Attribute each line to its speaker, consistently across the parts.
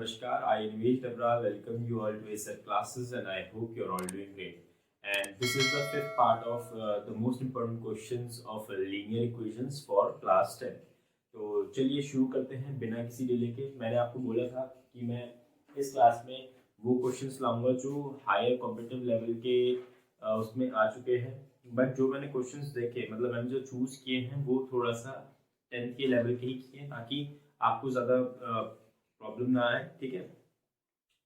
Speaker 1: Namaskar, I Nivesh Dabra welcome you all to ASR classes and I hope you're all doing great. And this is the fifth part of the most important questions of linear equations for class 10. तो चलिए शुरू करते हैं बिना किसी delay के। मैंने आपको बोला था कि मैं इस क्लास में वो क्वेश्चंस लाऊंगा जो हायर कॉम्पिटिटिव लेवल के उसमें आ चुके हैं, बट जो मैंने क्वेश्चंस देखे मतलब मैंने जो चूज़ किए हैं वो थोड़ा सा 10th के लेवल के ही किए ताकि आपको ज़्यादा प्रॉब्लम ना आए। ठीक है,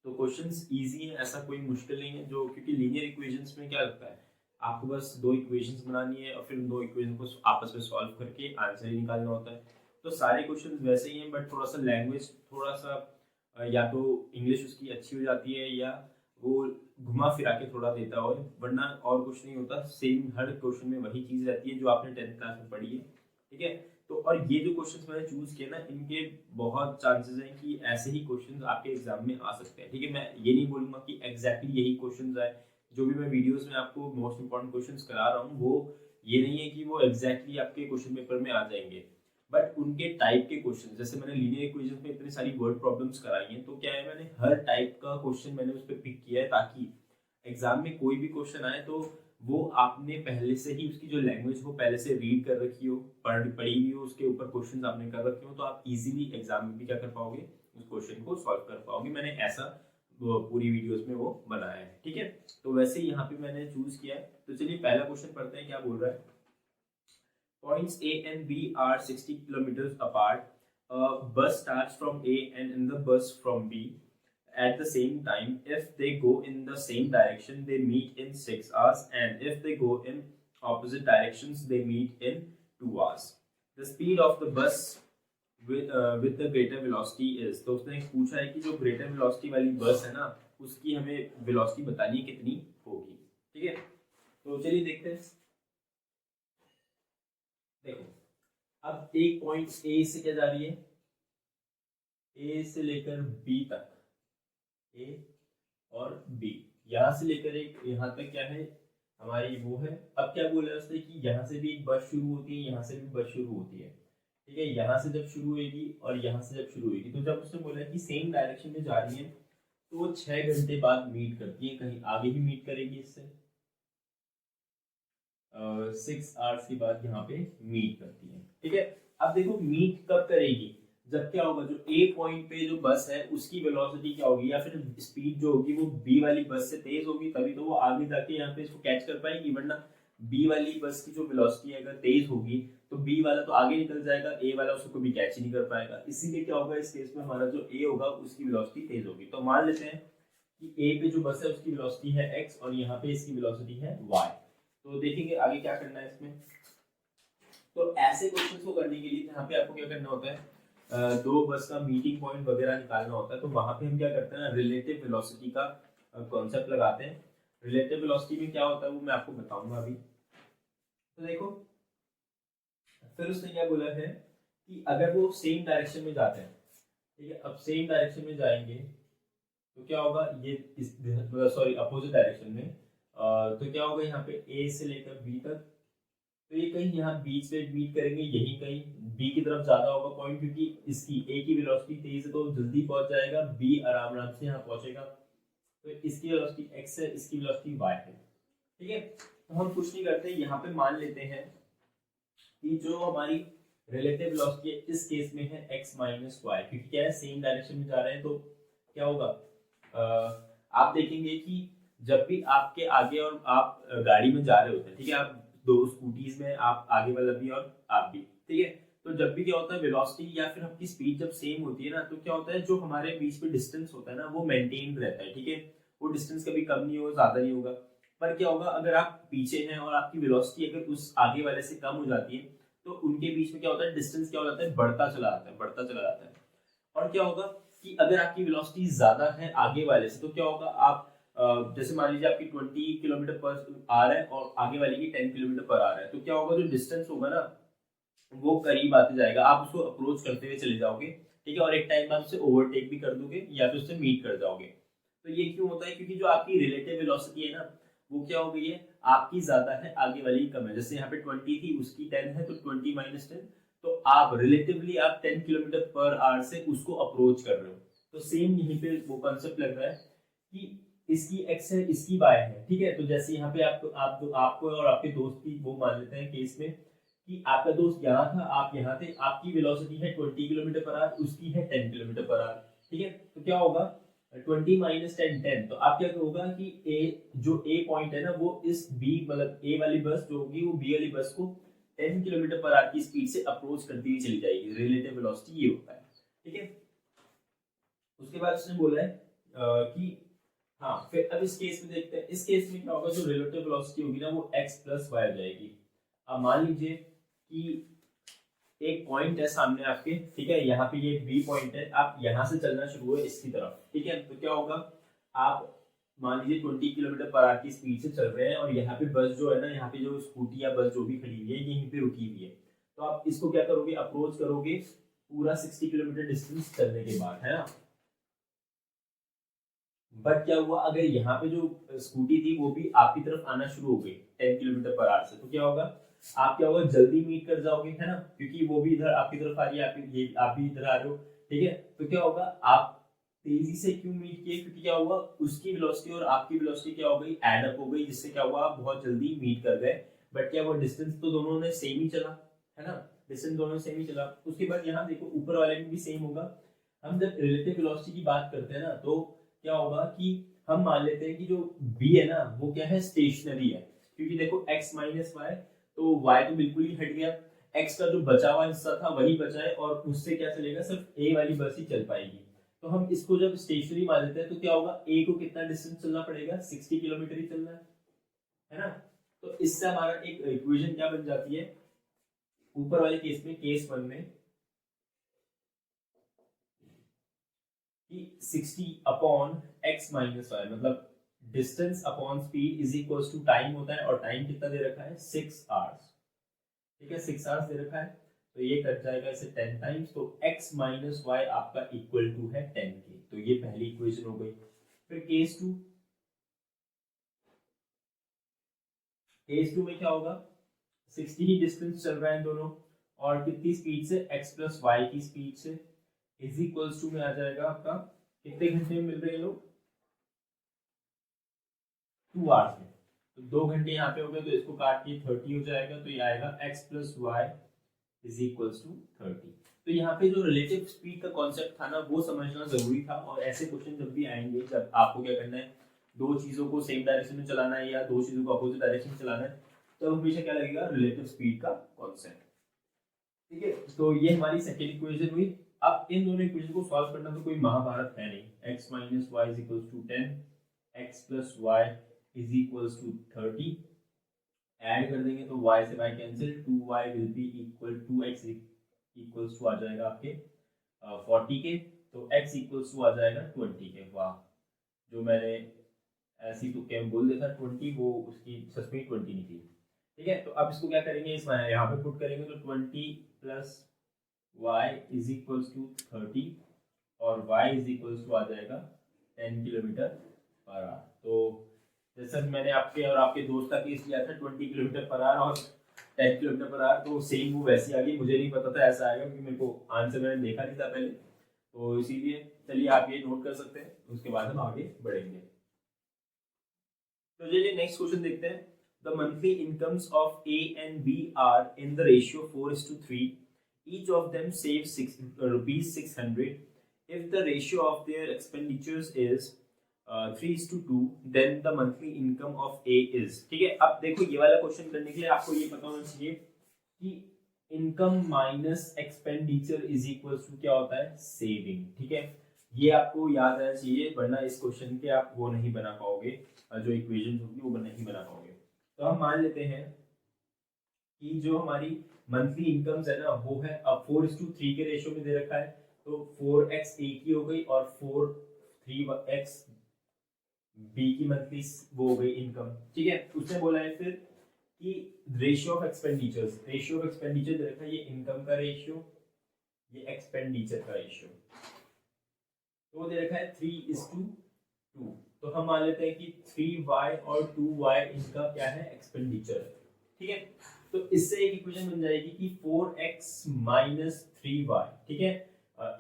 Speaker 1: तो क्वेश्चंस इजी है, ऐसा कोई मुश्किल नहीं है जो, क्योंकि लीनियर इक्वेशंस में क्या लगता है आपको बस दो इक्वेशंस बनानी है और फिर उन दो इक्वेशन को आपस में सॉल्व करके आंसर ही निकालना होता है। तो सारे क्वेश्चंस वैसे ही हैं, बट थोड़ा सा लैंग्वेज थोड़ा सा या तो इंग्लिश उसकी अच्छी हो जाती है या वो घुमा फिरा के थोड़ा देता हो, वरना और कुछ नहीं होता। सेम हर क्वेश्चन में वही चीज़ रहती है जो आपने 10th क्लास में पढ़ी है। ठीक है, तो और ये जो क्वेश्चंस मैंने चूज किए ना, इनके बहुत चांसेस हैं कि ऐसे ही क्वेश्चंस आपके एग्जाम में आ सकते हैं। ठीक है, मैं ये नहीं बोलूंगा कि एग्जैक्टली यही क्वेश्चंस आए। जो भी मैं वीडियोस में आपको मोस्ट इंपॉर्टेंट क्वेश्चंस करा रहा हूँ वो ये नहीं है कि वो एग्जैक्टली आपके क्वेश्चन पेपर में आ जाएंगे, बट उनके टाइप के क्वेश्चन, जैसे मैंने लीनियर इक्वेशंस में इतनी सारी वर्ड प्रॉब्लम्स कराई हैं, तो क्या है मैंने हर टाइप का क्वेश्चन मैंने उस पर पिक किया है ताकि एग्जाम में कोई भी क्वेश्चन आए तो वो आपने पहले से ही उसकी जो लैंग्वेज हो पहले से रीड कर रखी हो, पढ़ी हुई हो, उसके ऊपर क्वेश्चंस आपने कर रखे हो, तो आप इजीली एग्जाम में भी क्या कर पाओगे, उस क्वेश्चन को सॉल्व कर पाओगे। मैंने ऐसा पूरी वीडियोस में वो बनाया है। ठीक है, तो वैसे यहाँ पे मैंने चूज किया है। तो चलिए पहला क्वेश्चन पढ़ते हैं, क्या बोल रहा है। Points A and B are 60 kilometre apart, bus starts from A and in the bus from B at the same time. If they go in the same direction they meet in 6 hours, and if they go in opposite directions they meet in 2 hours. The speed of the bus with the greater velocity is, तो उसने पूछा है कि जो greater velocity वाली बस है ना उसकी हमें velocity बतानी है कितनी होगी। ठीक है, तो चलिए देखते हैं। देखो अब एक पॉइंट ए से क्या जा रही है, ए से लेकर बी तक, ए और बी, यहाँ से लेकर एक यहाँ तक क्या है हमारी वो है। अब क्या बोला है उसने कि यहाँ से भी एक बस शुरू होती है, यहाँ से भी बस शुरू होती है। ठीक है, यहाँ से जब शुरू होगी और यहाँ से जब शुरू होगी, तो जब उसने बोला कि सेम डायरेक्शन में जा रही है तो वो 6 घंटे बाद मीट करती है, कहीं आगे ही मीट करेगी इससे 6 आवर्स के बाद यहाँ पे मीट करती है। ठीक है, अब देखो मीट कब करेगी, जब क्या होगा जो ए पॉइंट पे जो बस है उसकी वेलोसिटी क्या होगी या फिर स्पीड जो होगी वो बी वाली बस से तेज होगी, तभी तो वो आगे जाके यहाँ पे इसको कैच कर पाएगी। वरना बी वाली बस की जो वेलोसिटी है अगर तेज होगी तो बी वाला तो आगे निकल जाएगा, ए वाला उसको कभी कैच ही नहीं कर पाएगा। इसीलिए क्या होगा इस केस में हमारा जो ए होगा उसकी वेलोसिटी तेज होगी। तो मान लेते हैं कि ए पे जो बस है उसकी वेलोसिटी है एक्स और यहाँ पे इसकी वेलोसिटी है वाई। तो देखेंगे आगे क्या करना है इसमें। तो ऐसे क्वेश्चन को करने के लिए यहाँ पे आपको क्या करना होता है, दो बस का मीटिंग पॉइंट वगैरह निकालना होता है। तो वहां पे हम क्या करते हैं, रिलेटिव वेलोसिटी का कॉन्सेप्ट लगाते हैं। रिलेटिव वेलोसिटी में क्या होता है वो मैं आपको बताऊंगा अभी। तो देखो फिर उसने क्या बोला है कि अगर वो सेम डायरेक्शन में जाते हैं, ठीक है, अब सेम डायरेक्शन में जाएंगे तो क्या होगा, ये अपोजिट डायरेक्शन में, तो क्या होगा यहाँ पे ए से लेकर बी तक, तो ये कहीं यहाँ बीच में मीट करेंगे, यही कहीं बी की तरफ ज्यादा होगा पॉइंट, क्योंकि इसकी ए की वेलोसिटी तेज है तो जल्दी पहुंच जाएगा, बी आराम आराम से यहाँ पहुंचेगा। तो इसकी वेलोसिटी एक्स है, इसकी वेलोसिटी वाई है। ठीक है, तो हम कुछ नहीं करते, यहाँ पे मान लेते हैं कि जो हमारी रिलेटिव वेलोसिटी है इस केस में है एक्स माइनस वाई, क्योंकि क्या है सेम डायरेक्शन में जा रहे हैं। तो क्या होगा, आप देखेंगे कि जब भी आपके आगे और आप गाड़ी में जा रहे होते हैं, ठीक है, आप दो स्कूटीज में, आप आगे वाला भी और आप भी, ठीक है, तो जब भी क्या होता है वेलोसिटी या फिर आपकी स्पीड जब सेम होती है ना, तो क्या होता है जो हमारे बीच में डिस्टेंस होता है ना वो मेंटेन रहता है। ठीक है, वो डिस्टेंस कभी कम नहीं होगा, ज्यादा नहीं होगा। पर क्या होगा अगर आप पीछे हैं और आपकी वेलोसिटी अगर उस आगे वाले से कम हो जाती है तो उनके बीच में क्या होता है, डिस्टेंस क्या हो जाता है, बढ़ता चला जाता है, बढ़ता चला जाता है। और क्या होगा कि अगर आपकी वेलोसिटी ज्यादा है आगे वाले से तो क्या होगा, आप जैसे मान लीजिए आपकी 20 किलोमीटर पर आर है और आगे वाले की 10 किलोमीटर पर आर है, तो क्या होगा जो डिस्टेंस होगा ना वो करीब आते जाएगा, आप उसको अप्रोच करते हुए चले जाओगे। ठीक है, और एक टाइम आप उसे ओवरटेक भी कर दोगे या फिर उससे मीट कर जाओगे। तो ये क्यों होता है, क्योंकि जो आपकी रिलेटिव वेलोसिटी है ना वो क्या हो गई है, आपकी ज्यादा है आगे वाली कम है। जैसे यहाँ पे 20 थी उसकी 10 है तो 20 - 10, तो आप रिलेटिवली आप 10 किलोमीटर पर आवर से उसको अप्रोच कर रहे हो। तो सेम यहीं पे वो कंसेप्ट लग रहा है कि इसकी x है, इसकी y है, ठीक है। तो जैसे यहाँ पे आपको और आपके दोस्त की वो मान लेते हैं केस में कि आपका दोस्त यहाँ था, आप यहाँ थे, आपकी वेलोसिटी है 20 किलोमीटर पर आवर, उसकी है 10 किलोमीटर पर आवर, ठीक है। तो क्या होगा 20 माइनस 10 10, तो आप क्या होगा कि ए पॉइंट है ना वो इस बी मतलब ए वाली बस जो होगी वो बी वाली बस को 10 किलोमीटर पर आवर की स्पीड से अप्रोच करती हुई चली जाएगी। रिलेटिव वेलोसिटी ये होता है, ठीक है। उसके बाद उसने बोला है कि हाँ फिर अब इस केस में देखते हैं, इस केस में क्या होगा, जो रिलेटिव वेलोसिटी होगी ना वो x प्लस वाई हो जाएगी। अब मान लीजिए कि एक पॉइंट है सामने आपके, ठीक है, यहाँ पे ये बी पॉइंट है, आप यहाँ से चलना शुरू है इसकी तरफ, ठीक है। तो क्या होगा, आप मान लीजिए 20 किलोमीटर पर आवर की स्पीड से चल रहे हैं और यहाँ पे बस जो है ना, यहाँ पे जो स्कूटी या बस जो भी खड़ी हुई है यहीं पे रुकी हुई है। तो आप इसको क्या करोगे, अप्रोच करोगे पूरा 60 किलोमीटर डिस्टेंस चलने के बाद, है ना। बट क्या हुआ, अगर यहाँ पे जो स्कूटी थी वो भी आपकी तरफ आना शुरू हो गई 10 किलोमीटर पर आवर से, तो क्या होगा, आप क्या होगा जल्दी मीट कर जाओगे, है ना, क्योंकि वो भी इधर आपकी तरफ आ रही है, आप भी इधर आ रहे हो, ठीक है। तो क्या होगा, आप तेजी से क्यों मीट किए, क्योंकि क्या हुआ, उसकी वेलोसिटी और आपकी वेलोसिटी क्या हो गई, ऐड अप हो गई, जिससे क्या हुआ, आप बहुत जल्दी मीट कर गए। बट क्या हुआ, डिस्टेंस तो दोनों ने सेम ही चला, है ना, डिस्टेंस दोनों सेम ही चला। उसके बाद यहाँ देखो ऊपर वाले में भी सेम होगा। हम जब रिलेटिव वेलोसिटी की बात करते हैं ना, तो क्या होगा कि हम मान लेते हैं कि जो b है ना वो क्या है, स्टेशनरी है, क्योंकि देखो x माइनस वाई, तो y तो बिल्कुल ही हट गया, x का जो बचा हुआ हिस्सा था वही बचा है और उससे क्या चलेगा, सिर्फ a वाली बस ही चल पाएगी। तो हम इसको जब स्टेशनरी मान लेते हैं तो क्या होगा, a को कितना डिस्टेंस चलना पड़ेगा, 60 किलोमीटर ही चलना है ना। तो इससे हमारा एक इक्वेशन क्या बन जाती है, ऊपर वाले केस में, केस 1 में कि 60 अपॉन x माइनस वाई, मतलब distance upon speed is equal to time होता है, और टाइम कितना दे रखा है, 6 आवर्स, ठीक है, 6 आवर्स दे रखा है। तो ये कट जाएगा इसे 10 टाइम्स, तो x माइनस वाई आपका इक्वल टू है 10 के। तो ये पहली इक्वेशन हो गई। फिर केस 2, केस 2 में क्या होगा, 60 ही डिस्टेंस चल रहा है दोनों, और कितनी स्पीड से, x प्लस वाई की स्पीड से, इज इक्वल्स टू में आ जाएगा आपका, कितने घंटे में मिल रहे हैं लोग, 2 आवर्स में। तो 2 घंटे यहाँ पे हो गए, तो इसको काट के 30 हो जाएगा, तो ये आएगा x plus Y is equals to 30। तो यहाँ पे जो रिलेटिव स्पीड का कॉन्सेप्ट था ना वो समझना जरूरी था, और ऐसे क्वेश्चन जब भी आएंगे, जब आपको क्या करना है, दो चीजों को सेम डायरेक्शन में चलाना है या दो चीजों को अपोजिट डायरेक्शन में चलाना है, तो हमेशा क्या लगेगा, रिलेटिव स्पीड का कॉन्सेप्ट, ठीक है। तो ये हमारी सेकेंड इक्वेशन हुई। अब इन दोनों इक्वेशन को सॉल्व करना तो कोई महाभारत है नहीं। x minus Y is equals to 10, x plus Y is equals to 30, add कर देंगे तो y से y cancel, 2y will be equal to x equals to आ जाएगा आपके 40 के, तो x इक्वल्स टू आ जाएगा 20 के। वाह, जो मैंने ऐसी तुक्के में बोल दिया था 20, वो उसकी सच में 20 निकली, ठीक है। तो अब इसको क्या करेंगे, इस यहाँ पे पुट करेंगे, तो 20 plus y is equals to 30 और y इज इक्वल्स टू आ जाएगा 10 किलोमीटर पर आवर। तो जैसे मैंने आपके और आपके दोस्त का केस लिया था 20 किलोमीटर पर आवर और 10 किलोमीटर पर आवर, तो सेम वो वैसी आ गई। मुझे नहीं पता था ऐसा आएगा, क्योंकि मेरे को आंसर मैंने देखा नहीं था पहले, तो इसीलिए चलिए आप ये नोट कर सकते हैं, उसके बाद हम आगे बढ़ेंगे। तो चलिए नेक्स्ट क्वेश्चन देखते हैं। The monthly incomes of A and B are in the ratio 4:3. Each of them saves rupees 600. If the ratio of their expenditures is 3:2, then the monthly income of A is, ठीक है। अब देखो ये वाला question करने के लिए आपको ये पता होना चाहिए कि income minus expenditure is equal to क्या होता है, सेविंग, ठीक है। ये आपको याद रहना चाहिए, वरना इस क्वेश्चन के आप वो नहीं बना पाओगे, जो इक्वेशन होगी वो नहीं बना पाओगे। तो हम मान लेते हैं कि जो हमारी मंथली इनकम्स है ना वो है, अब 4:3 के रेशियो में दे रखा है, तो 4x A की हो गई और 3x B की मंथली वो हो गई इनकम, ठीक है। उसने बोला है फिर कि ratio of expenditures, ratio of expenditure दे रखा है, ये इनकम का रेशियो, ये एक्सपेंडिचर का रेशियो, तो वो दे रखा है 3:2। तो हम मान लेते हैं कि 3y और 2y इनका क्या है, एक्सपेंडिचर, ठीक है। तो इससे एक इक्वेशन बन जाएगी कि 4x माइनस 3y, ठीक है।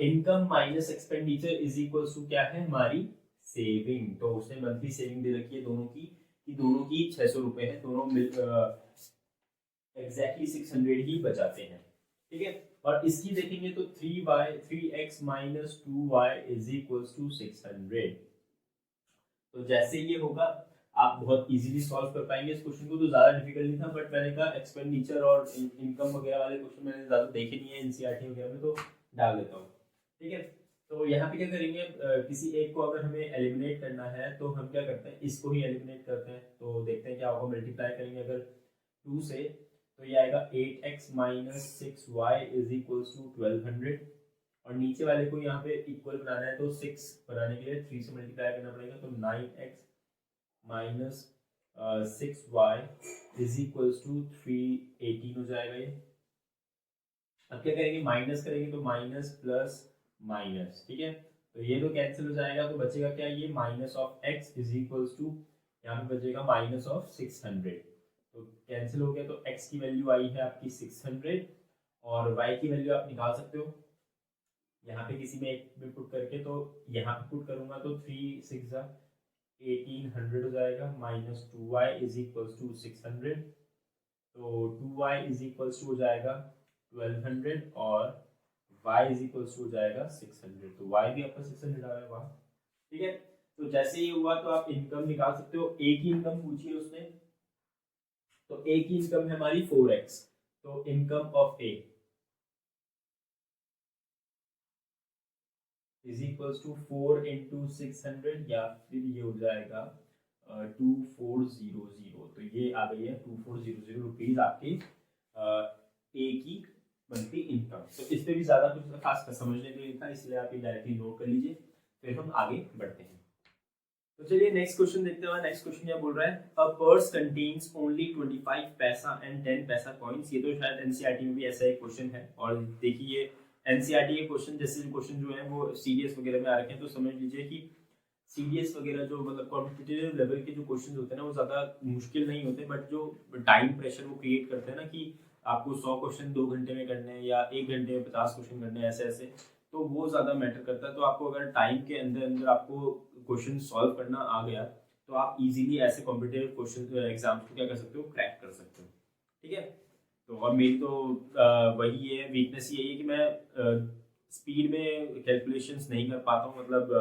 Speaker 1: Income minus expenditure is equals to क्या है हमारी सेविंग। तो उसने मंथली सेविंग दे रखी है दोनों की कि दोनों की 600 रुपए है, दोनों मिल एग्जैक्टली 600 ही बचाते हैं। ठीक है, और इसकी देखेंगे तो 3x minus 2y is equals to 600। तो जैसे ये होगा आप बहुत इजीली सॉल्व कर पाएंगे इस क्वेश्चन को, तो ज़्यादा डिफिकल्ट नहीं था, बट मैंने कहा एक्सपेंडिचर और इनकम वगैरह वाले क्वेश्चन मैंने ज़्यादा देखे नहीं है एनसीईआरटी वगैरह में, तो डाल देता हूँ। ठीक है, तो यहाँ पे क्या करेंगे, किसी एक को अगर हमें एलिमिनेट करना है तो हम क्या करते हैं, इसको ही एलिमिनेट करते हैं। तो देखते हैं क्या होगा, मल्टीप्लाई करेंगे अगर 2 से, तो ये आएगा 8x minus 6y is equals to 1200, और नीचे वाले को यहाँ पे इक्वल बनाना है तो 6 बनाने के लिए 3 से मल्टीप्लाई करना पड़ेगा, तो 9x minus 6y is equals to 318 हो जाएगा ये। अब क्या करेंगे, माइनस करेंगे तो माइनस प्लस माइनस, ठीक है, तो ये तो कैंसिल हो जाएगा, तो बचेगा क्या, ये minus of x is equals to, यहाँ पे बचेगा माइनस ऑफ 600, तो कैंसिल हो गया, तो x की वैल्यू आई है आपकी 600 और y की वैल्यू आप निकाल सकते हो यहाँ पे किसी में एक में पुट करके, तो यहाँ पे पुट करूंगा तो 3 6 1800 हो जाएगा, minus 2y is equals to 600, तो 2y इज इक्वल्स टू हो जाएगा 1200 और y इज इक्वल्स टू हो जाएगा 600, तो y भी आपका 600 आ रहा है, वाह। ठीक है, तो जैसे ही हुआ तो आप इनकम निकाल सकते हो, ए की इनकम पूछी है उसने, तो ए की इनकम है हमारी 4x, तो income of A is equals to 4 into 600, या फिर ये हो जाएगा 2400, तो ये आ गई है 2400 रुपीज आपके ए की मंथली इनकम। तो इस पे भी ज्यादा कुछ खास समझने के लिए था, इसलिए आप ये डायरेक्टली नोट कर लीजिए, फिर हम आगे बढ़ते हैं। तो चलिए नेक्स्ट क्वेश्चन देखते हैं। नेक्स्ट क्वेश्चन क्या बोल रहा है, अ पर्स कंटेन्स ओनली 25 पैसा एंड 10 पैसा कॉइन्स। ये तो शायद एनसीईआरटी में भी ऐसा एक क्वेश्चन है, और देखिए एनसीईआरटी के क्वेश्चन जैसे क्वेश्चन जो है वो सीडीएस वगैरह में आ रखे हैं, तो समझ लीजिए कि सीडीएस वगैरह जो मतलब कॉम्पिटिटिव लेवल के जो क्वेश्चन होते हैं ना, वो ज़्यादा मुश्किल नहीं होते, बट जो टाइम प्रेशर वो क्रिएट करते हैं ना कि आपको 100 क्वेश्चन 2 घंटे में करने हैं या 1 घंटे में 50 क्वेश्चन करने हैं, ऐसे ऐसे, तो वो ज़्यादा मैटर करता है। तो आपको अगर टाइम के अंदर अंदर आपको क्वेश्चन सॉल्व करना आ गया, तो आप इजीली ऐसे कॉम्पिटिटिव क्वेश्चन एग्जाम्स को क्या कर सकते हो, क्रैक कर सकते हो। ठीक है, तो और मेरी तो वही है वीकनेस, यही है कि मैं स्पीड में कैलकुलेशंस नहीं कर पाता हूँ, मतलब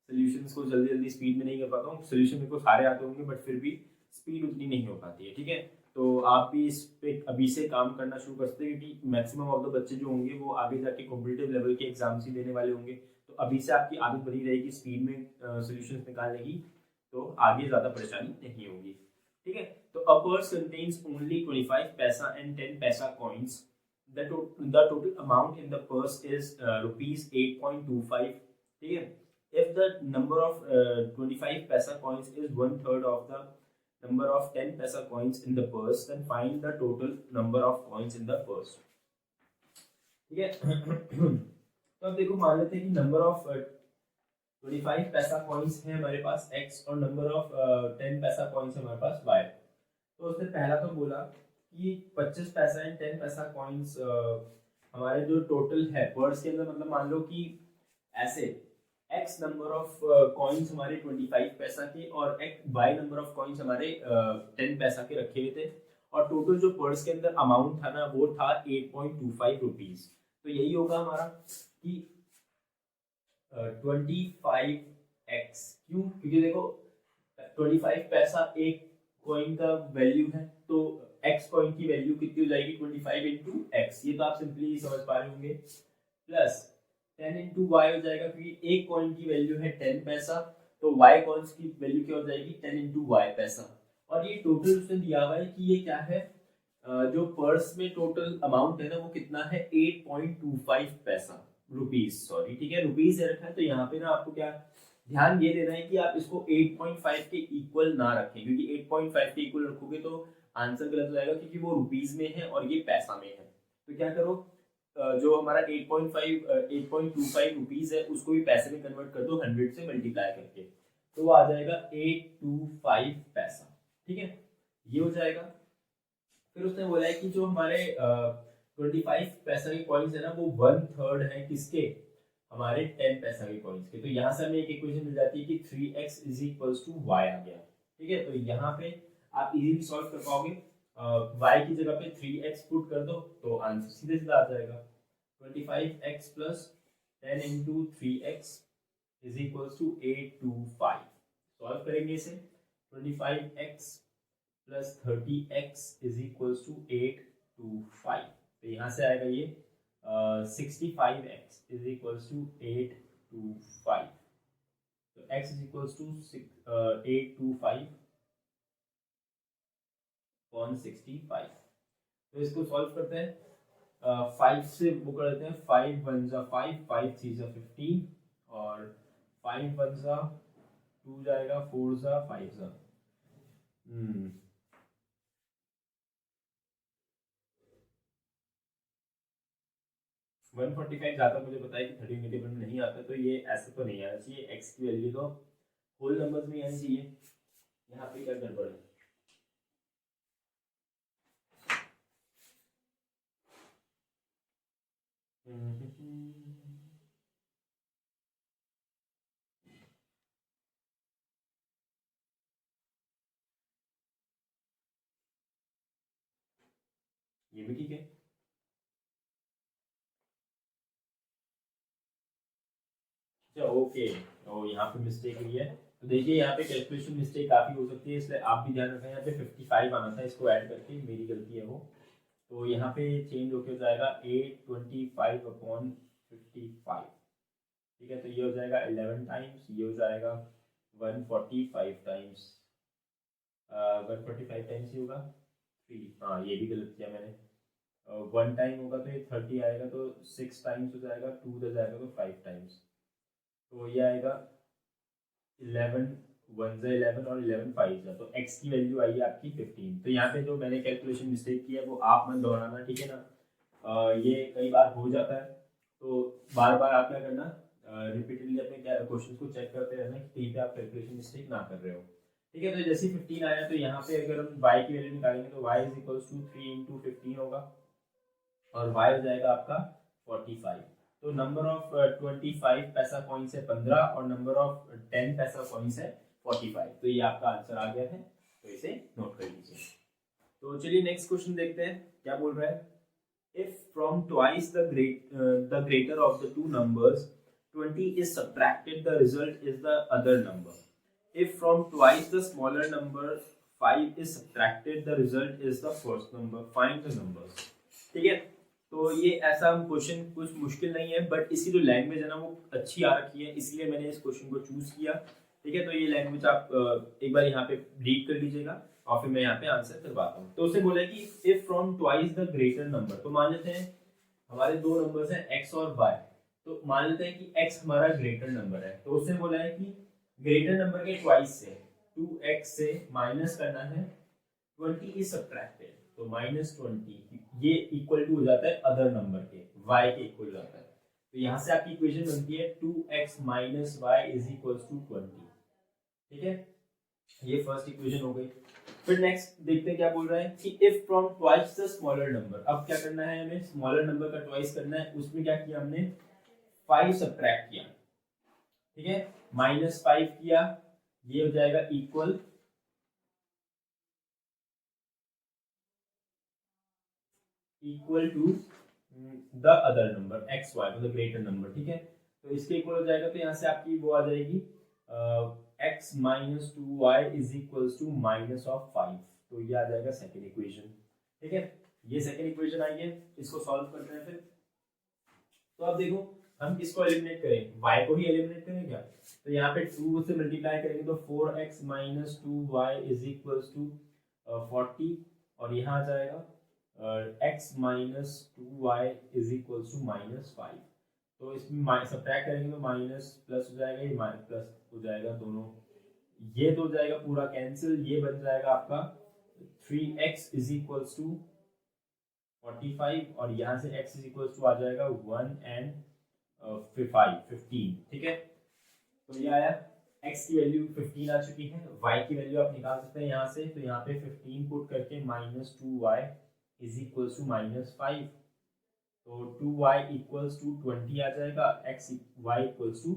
Speaker 1: सोल्यूशंस को जल्दी जल्दी स्पीड में नहीं कर पाता हूँ। सोल्यूशन मेरे को सारे आते होंगे, बट फिर भी स्पीड उतनी नहीं हो पाती है। ठीक है, तो आप भी इस पे अभी से काम करना शुरू कर सकते हैं, क्योंकि मैक्सिमम ऑफ द बच्चे जो होंगे वो आगे जाके कॉम्पिटिटिव लेवल के एग्जाम्स ही देने वाले होंगे, तो अभी से आपकी आदत बनी रहेगी स्पीड में सोल्यूशंस निकालने की, तो आगे ज़्यादा परेशानी नहीं होगी। ठीक है, तो अ पर्स कंटेन्स ओनली 25 पैसा एंड 10 पैसा coins, the total amount in the purse is rupees 8.25. ठीक है, if the number of 25 paisa coins is 1/3 of the number of 10 paisa coins in the purse, then find the total number of coins in the purse. ठीक है, तो अब देखो मान लेते हैं कि नंबर ऑफ 25 पैसा कॉइन्स है हमारे पास x और नंबर ऑफ 10 पैसा कॉइन्स है हमारे पास y। तो उसने पहला तो बोला कि 25 पैसा एंड 10 पैसा कॉइन्स हमारे जो टोटल है पर्स के अंदर, मतलब मान लो कि ऐसे x नंबर ऑफ कॉइन्स हमारे 25 पैसा के और y नंबर ऑफ कॉइन्स हमारे 10 पैसा के रखे हुए थे, और टोटल जो पर्स के अंदर अमाउंट था ना वो था 8.25 रुपीज। तो यही होगा हमारा कि 25x, क्यों, क्योंकि देखो 25 पैसा एक कॉइन का वैल्यू है, तो x कॉइन की वैल्यू कितनी हो जाएगी 25 इंटू एक्स, ये तो आप सिंपली समझ पा रहे होंगे, प्लस 10 इंटू वाई हो जाएगा, क्योंकि एक कॉइन की वैल्यू है 10 पैसा, तो y कॉइन्स की वैल्यू क्या हो जाएगी 10 इंटू वाई पैसा। और ये टोटल उसने दिया हुआ है कि ये क्या है, जो पर्स में टोटल अमाउंट है ना वो कितना है 8.25 पैसा रुपीज, सॉरी, ठीक है, रुपीज दे रखा है, तो यहाँ पे ना आपको क्या ध्यान ये देना है कि आप इसको 8.5 के इक्वल ना रखें, क्योंकि 8.5 के इक्वल रखोगे तो आंसर गलत हो जाएगा, क्योंकि वो रुपीज में है और ये पैसा में है। तो क्या करो, जो हमारा 8.25 रुपीज है उसको भी पैसे में कन्वर्ट कर दो 100 से मल्टीप्लाई करके, तो वो आ जाएगा 825 पैसा। ठीक है, ये हो जाएगा। फिर उसने बोला है कि जो हमारे 25 पैसा के कॉइन्स है ना वो 1/3 है किसके, हमारे 10 पैसा के कॉइन्स के। तो यहाँ से हमें एक इक्वेशन मिल जाती है कि 3x is equals to Y आ गया। ठीक है, तो यहाँ पे आप इजीली सॉल्व कर पाओगे। y की जगह पे 3x पुट कर दो तो आंसर सीधे सीधा आ जाएगा। 25x plus 10 into 3x is equals to 825। Solve करेंगे इसे। 25x plus 30x is equals to 825। तो यहाँ से आएगा ये 65x इज इक्वल्स टू 825। तो x is equals to 825 upon 65। तो इसको सॉल्व करते हैं। 5 से वो कर देते हैं, 5 1 जा 5, 5 3 जा 15 और 5 1 जा 2 जाएगा, 4 जा 5 जा 145 ज़्यादा मुझे पता है कि 13 टेबल में नहीं आता, तो ये ऐसा तो नहीं आना चाहिए। x की वैल्यू तो होल नंबर्स में आनी चाहिए। यहाँ पे क्या गड़बड़ है, ये भी ठीक है। अच्छा ओके, तो यहाँ पे मिस्टेक हुई है। तो देखिए यहाँ पे कैलकुलेशन मिस्टेक काफ़ी हो सकती है, इसलिए आप भी ध्यान रखें। यहाँ पे 55 आना था, इसको ऐड करके, मेरी गलती है वो। तो यहाँ पे चेंज होके हो जाएगा 825 अपॉन 55। ठीक है, तो ये हो जाएगा 11 टाइम्स, ये हो जाएगा 145 टाइम्स, 145 टाइम्स ही होगा 3। हाँ ये भी गलत किया मैंने। 1 टाइम होगा तो ये 30 आएगा, तो 6 टाइम्स हो जाएगा, 2 उधर जाएगा तो 5 टाइम्स। तो ये आएगा 11 1 जा 11 और 11 5 जा, तो x की वैल्यू आई है आपकी 15। तो यहाँ पे जो मैंने कैलकुलेशन मिस्टेक की है वो आप मत दोहराना, ठीक है ना। ये कई बार हो जाता है, तो बार बार आप क्या करना, रिपीटेडली अपने क्वेश्चन को चेक करते रहना कि कहीं पे आप कैलकुलेशन मिस्टेक ना कर रहे हो। ठीक है, तो जैसे 15 आया तो यहाँ पे अगर हम y की वैल्यू निकालेंगे तो y is equals to 3 into 15 होगा और y हो जाएगा आपका 45। तो नंबर ऑफ 25 पैसा कॉइन्स है 15 और नंबर ऑफ 10 पैसा कॉइन्स है 45। तो ये आपका आंसर आ गया है, तो इसे नोट कर लीजिए। तो चलिए नेक्स्ट क्वेश्चन देखते हैं क्या बोल रहा है। If from twice the greater of the two numbers 20 is subtracted, the result is the other number. If from twice the smaller number 5 is subtracted, the result is the first number. Find the numbers. ठीक है, तो ये ऐसा question कुछ मुश्किल नहीं है, but इसकी जो लैंग्वेज है ना वो अच्छी आ रखी है, इसलिए मैंने इस क्वेश्चन को चूज किया। ठीक है, तो ये लैंग्वेज आप एक बार यहाँ पे रीड कर लीजिएगा और फिर मैं यहाँ पे आंसर करवाता हूँ। तो उसने बोला है कि if from twice the greater number, तो मान लेते हैं हमारे दो नंबर्स हैं x और y, तो मान लेते हैं कि x हमारा ग्रेटर नंबर है। तो उसने बोला है कि ग्रेटर नंबर के ट्वाइस से 2x से माइनस करना है, 20 इज सब्ट्रैक्टेड, तो -20 ये इक्वल टू हो जाता है अदर नंबर के, y के इक्वल हो जाता है। तो यहाँ से आपकी इक्वेशन बनती है 2x minus Y is equal to 20। ठीक है, ये फर्स्ट इक्वेशन हो गई। फिर नेक्स्ट देखते हैं क्या बोल रहा है कि if from twice the smaller number, अब क्या करना है हमें, स्मॉलर नंबर का ट्वाइस करना है। उसमें क्या किया हमने, 5 सब्ट्रैक्ट किया। ठीक है, -5 किया, ये हो जाएगा equal to the other number X Y, मतलब ग्रेटर नंबर। ठीक है, तो इसके इक्वल हो जाएगा, तो यहाँ से आपकी वो आ जाएगी x minus 2y is equal to -5। तो ये आ जाएगा सेकेंड इक्वेशन। ठीक है, ये सेकेंड इक्वेशन आई है, इसको सॉल्व करते हैं फिर। तो अब देखो हम किसको एलिमिनेट करें, y को ही एलिमिनेट करें क्या। तो यहाँ पे 2 से मल्टीप्लाई करेंगे तो 4x minus 2y is equal to 40 और यहाँ आ जाएगा x minus 2y is equal to -5। तो इसमें सब्ट्रैक्ट करेंगे तो माइनस प्लस हो जाएगा, ये माइनस प्लस हो जाएगा, दोनों ये तो हो जाएगा पूरा कैंसिल। ये बन जाएगा आपका 3x इज इक्वल टू 45 और यहाँ से x इज इक्वल टू आ जाएगा 1 एंड 15। ठीक है, तो ये आया, x की वैल्यू 15 आ चुकी है, y की वैल्यू आप निकाल सकते हैं यहाँ से। तो यहाँ पे 15 पुट करके -2y इज इक्वल टू -5 तो 2y इक्वल्स टू 20 आ जाएगा, y इक्वल्स टू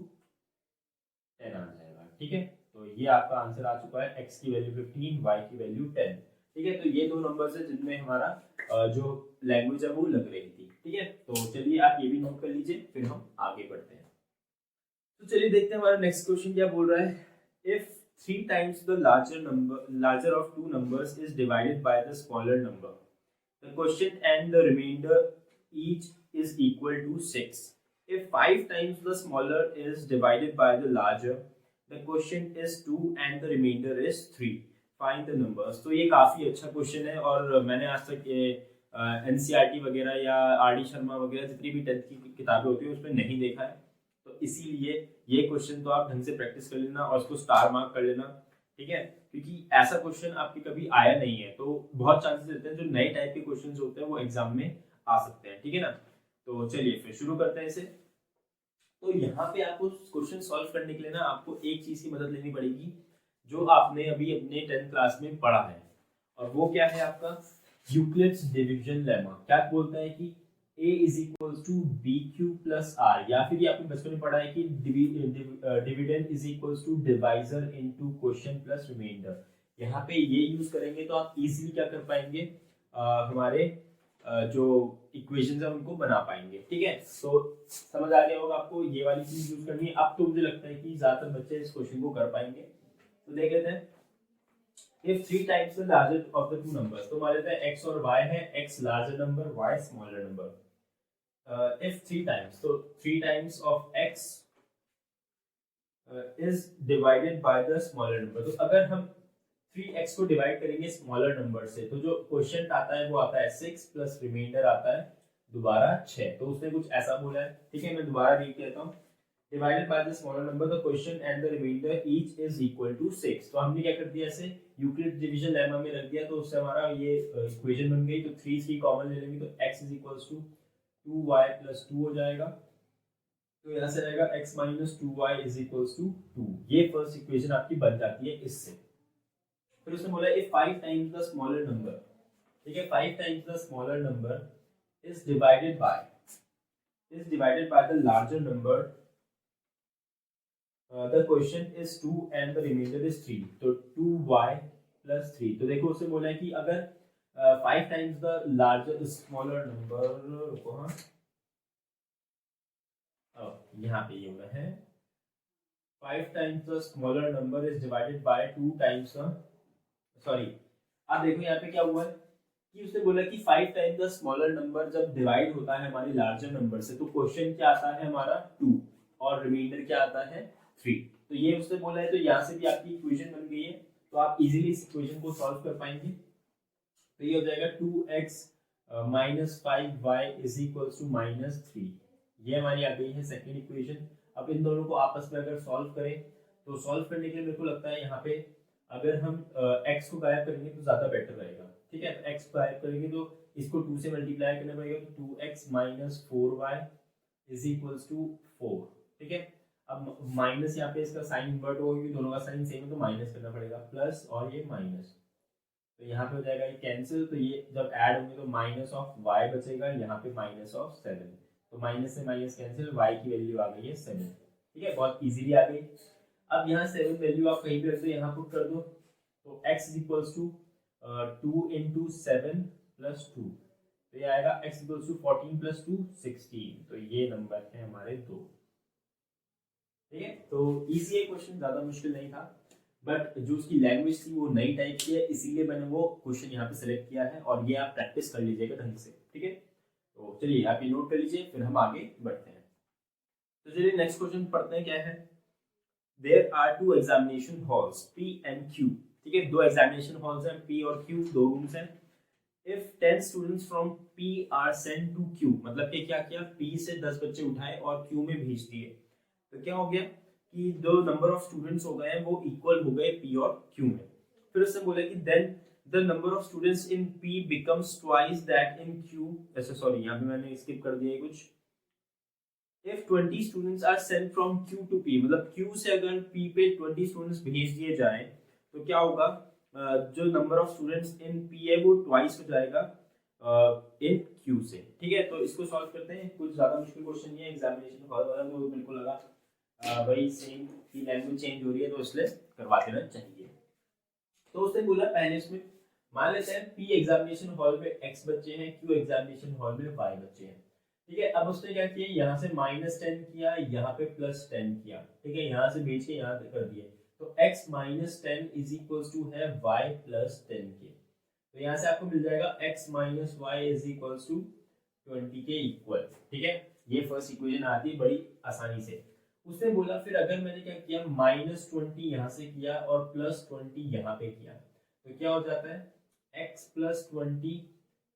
Speaker 1: 10 आ जाएगा। ठीक है, तो ये आपका आंसर आ चुका है, x की वैल्यू 15, y की वैल्यू 10। ठीक है, तो ये दो नंबर्स है जिनमें हमारा जो लैंग्वेज है वो लग रही थी। ठीक है, तो चलिए आप ये भी नोट कर लीजिए, फिर हम आगे बढ़ते हैं। तो चलिए देखते हैं हमारा नेक्स्ट क्वेश्चन क्या बोल रहा है। If 3 times the larger of two numbers is divided by the smaller number, the quotient and the remainder each is equal to 6. If 5 times the smaller is divided by the larger, the quotient is 2 and the remainder is 3. Find the numbers. तो ये काफ़ी अच्छा question है और मैंने आज तक ये एनसीईआरटी वगैरह या आर डी शर्मा वगैरह जितनी भी 10th की किताबें होती है उसमें नहीं देखा है, तो इसीलिए ये क्वेश्चन तो आप ढंग से प्रैक्टिस कर लेना और उसको स्टार मार्क कर लेना। ठीक है, क्योंकि ऐसा क्वेश्चन आपके कभी आया नहीं है, तो बहुत चांसेस रहते हैं जो नए टाइप के क्वेश्चन होते हैं वो एग्जाम में आ सकते हैं। ठीक है ना, तो चलिए फिर शुरू करते हैं इसे। तो यहाँ पे आपको क्वेश्चन सॉल्व करने के लिए ना आपको एक चीज की मदद लेनी पड़ेगी जो आपने अभी अपने 10th क्लास में पढ़ा है, और वो क्या है आपका यूक्लिड्स डिवीजन लेमा। क्या बोलता है कि a is equals to bq plus r, या फिर ये आपने बचपन में पढ़ा है कि dividend is equals to divisor into quotient plus remainder। यहाँ पे ये यूज करेंगे तो आप इजीली क्या कर पाएंगे, हमारे जो इक्वेशंस है उनको बना पाएंगे। ठीक है, तो समझ आ गया होगा आपको, ये वाली चीज यूज करनी है। अब तो मुझे लगता है कि ज्यादातर बच्चे इस क्वेश्चन को कर पाएंगे। तो देख लेते हैं, if 3 times the larger of the two numbers, तो मान लेते हैं x और y है, x larger number, y smaller number। if 3 times, so 3 times of x is divided by the smaller number, तो अगर हम 3x को डिवाइड करेंगे स्मॉलर नंबर से, तो जो क्वोशिएंट आता है वो आता है 6 प्लस रिमाइंडर आता है दोबारा 6। तो उसने कुछ ऐसा बोला है। ठीक है, मैं दोबारा रीड करता हूँ, divided by the smaller number the quotient and the remainder each is equal to 6। तो हमने क्या कर दिया, ऐसे यूक्लिड डिवीजन लेमा में रख दिया, तो उससे हमारा ये इक्वेशन बन गई। तो 3 कॉमन ले लेंगे तो x is equals to 2y plus 2 हो जाएगा। तो यहाँ से रहेगा x minus 2y is equals to 2। ये फर्स्ट इक्वेशन आपकी बन जाती है इससे। फिर उसने बोला if 5 times the smaller number, ठीक है, 5 times the smaller number is divided by the larger number, the quotient is 2 and the remainder is 3, तो 2y plus 3। तो देखो उसने बोला है कि अगर 5 times the larger smaller number, रुको हाँ, यहाँ पे ये होना है 5 times the smaller number is divided by 2 times the, sorry आप देखो यहाँ पे क्या हुआ है कि उसने बोला कि 5 टाइम्स द स्मॉलर नंबर जब डिवाइड होता है हमारी लार्जर नंबर से, तो क्वेश्चन क्या आता है हमारा 2 और रिमाइंडर क्या आता है 3। तो ये उसने बोला है, तो यहाँ से भी आपकी इक्वेशन बन गई है, तो आप इजीली इस इक्वेशन को सॉल्व कर पाएंगे। तो ये हो जाएगा 2x minus 5y is equals to minus 3। ये हमारी आ गई है सेकेंड इक्वेशन। अब इन दोनों को आपस में अगर सॉल्व करें, तो सॉल्व करने के लिए मेरे को लगता है यहाँ पे अगर हम x को गायब करेंगे तो ज्यादा बेटर रहेगा। ठीक है, तो x गायब करेंगे तो इसको 2 से मल्टीप्लाई करना पड़ेगा, तो 2x minus 4y is equals to 4। ठीक है, अब माइनस यहाँ पे इसका साइन इन्वर्ट होगा क्योंकि दोनों का साइन सेम है, तो माइनस करना पड़ेगा, प्लस और ये माइनस, तो यहाँ पे हो जाएगा ये कैंसिल। तो ये जब ऐड होंगे तो माइनस ऑफ y बचेगा, यहाँ पे माइनस ऑफ 7, तो माइनस से माइनस कैंसिल, y की वैल्यू आ गई है 7। ठीक है, बहुत इजीली आ गई। अब यहाँ 7 वैल्यू आप कहीं भी रख दो, यहाँ पुट कर दो, तो x is equals to 2 into 7 plus 2, तो ये आएगा x इक्वल्स टू 14 प्लस 2 16। तो ये नंबर है हमारे 2। ठीक है, तो इजी है क्वेश्चन, ज्यादा मुश्किल नहीं था, बट जो उसकी लैंग्वेज थी वो नई टाइप की है, इसीलिए मैंने वो क्वेश्चन यहाँ पे सेलेक्ट किया है, और ये आप प्रैक्टिस कर लीजिएगा ढंग से। ठीक है, तो चलिए आप ये नोट कर लीजिए, फिर हम आगे बढ़ते हैं। तो चलिए नेक्स्ट क्वेश्चन पढ़ते हैं, क्या है। There are 2 examination halls, P and Q। ठीक है, 2 एग्जामिनेशन हॉल्स हैं, P और Q, 2 रूम्स हैं। If 10 students from P are sent to Q, मतलब कि क्या किया, P से 10 बच्चे उठाए और Q में भेज दिए, तो क्या हो गया कि जो नंबर ऑफ स्टूडेंट्स हो गए हैं वो इक्वल हो गए P और Q में। फिर उसने बोला कि then the number of students in P becomes twice that in Q। ऐसे सॉरी, यहाँ पे मैंने स्किप कर दिया है कुछ। If 20 students are sent from Q to P, मतलब Q से अगर P पे 20 स्टूडेंट्स भेज दिए जाएं, तो क्या होगा, जो number of students in P है वो ट्वाइस हो जाएगा इन क्यू से। ठीक है, तो इसको सॉल्व करते हैं। कुछ ज़्यादा मुश्किल क्वेश्चन नहीं है, एग्जामिनेशन हॉल वाला तो मेरे को लगा भाई सेम की लैंग्वेज चेंज हो रही है तो इसलिए करवा देना चाहिए। तो उसने बोला पहले इसमें मान लेते हैं पी एग्जामिनेशन हॉल में x बच्चे हैं, क्यू एग्जामिनेशन हॉल में y बच्चे हैं। ठीक है, अब उसने क्या किया, यहाँ से -10 किया, यहाँ पे +10 किया। ठीक है, यहाँ से भेज के यहाँ कर दिए, तो x -10 इज इक्वल्स टू है y +10 के। तो यहाँ से आपको मिल जाएगा x - y is equals to 20 के इक्वल। ठीक है, ये फर्स्ट इक्वेशन आती है बड़ी आसानी से। उसने बोला फिर अगर मैंने क्या किया, -20 यहाँ से किया और +20 यहाँ पे किया, तो क्या हो जाता है, x +20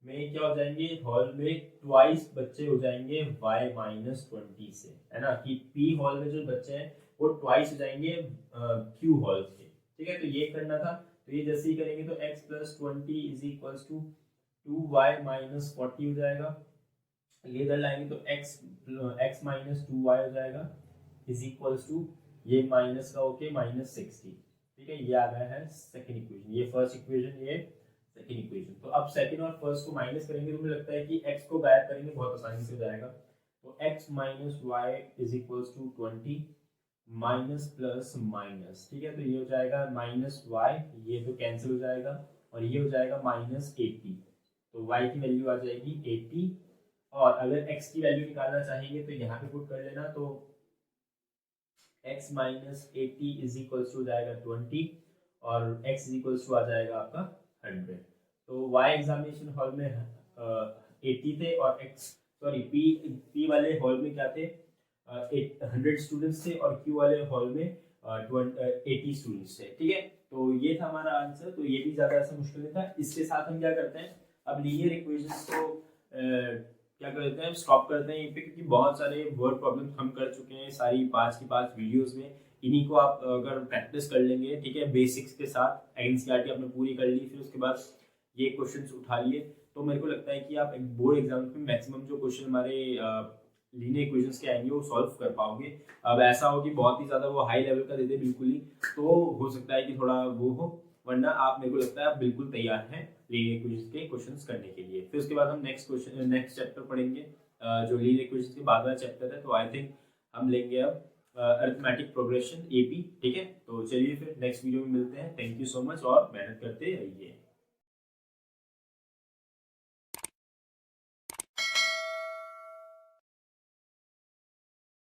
Speaker 1: में क्या हो जाएंगे, हॉल में ट्वाइस बच्चे हो जाएंगे y -20 से, है ना, कि p हॉल में जो बच्चे हैं वो ट्वाइस हो जाएंगे q हॉल के। ठीक है, तो ये करना था, तो ये जैसे ही करेंगे तो x +20 is equals to 2y -40 हो जाएगा। ये इधर लाएंगे तो x -2y हो जाएगा इज इक्वल्स टू ये माइनस का ओके -60। ठीक है, ये आ गया है सेकंड इक्वेशन, ये फर्स्ट इक्वेशन, ये सेकंड इक्वेशन। तो अब सेकंड और फर्स्ट को माइनस करेंगे तो मुझे लगता है कि x को गायब करेंगे बहुत आसानी से हो जाएगा। तो x - y is equals to 20 minus plus minus. ठीक है, तो ये हो जाएगा -y, ये तो कैंसिल हो जाएगा और ये हो जाएगा -80। तो y की वैल्यू आ जाएगी 80, और अगर x की वैल्यू निकालना चाहेंगे तो यहाँ पे पुट कर लेना, तो x - 80 इज इक्वल्स टू हो जाएगा 20 और x इज इक्वल्स टू आ जाएगा आपका 100। तो y एग्जामिनेशन हॉल में 80 थे और p वाले हॉल में क्या थे, 100 स्टूडेंट्स थे और q वाले हॉल में 80 स्टूडेंट्स थे। ठीक है, तो ये था हमारा आंसर। तो ये भी ज़्यादा ऐसा मुश्किल नहीं था। इसके साथ हम क्या करते हैं, अब लीनियर इक्वेशंस को क्या करते हैं, स्टॉप करते हैं यहीं पे, क्योंकि बहुत सारे वर्ड प्रॉब्लम्स हम कर चुके हैं सारी 5 की 5 वीडियोस में। इन्हीं को आप अगर प्रैक्टिस कर लेंगे, ठीक है, बेसिक्स के साथ एनसीईआरटी आपने पूरी कर ली, फिर उसके बाद ये क्वेश्चंस उठा लिए, तो मेरे को लगता है कि आप एक बोर्ड एग्जाम में मैक्सिमम जो क्वेश्चन हमारे लीनियर इक्वेशंस के आएंगे वो सॉल्व कर पाओगे। अब ऐसा हो कि बहुत ही ज़्यादा वो हाई लेवल का दे दे बिल्कुल ही, तो हो सकता है कि थोड़ा वो हो, वरना आप मेरे को लगता है आप बिल्कुल तैयार हैं लीनियर इक्वेशंस के क्वेश्चंस करने के लिए। फिर उसके बाद हम नेक्स्ट चैप्टर पढ़ेंगे जो लीनियर इक्वेशंस के बाद वाला चैप्टर है। तो आई थिंक हम लेंगे अब अरिथमेटिक प्रोग्रेशन एपी। ठीक है, तो चलिए फिर नेक्स्ट वीडियो में मिलते हैं। थैंक यू सो मच और मेहनत करते रहिए।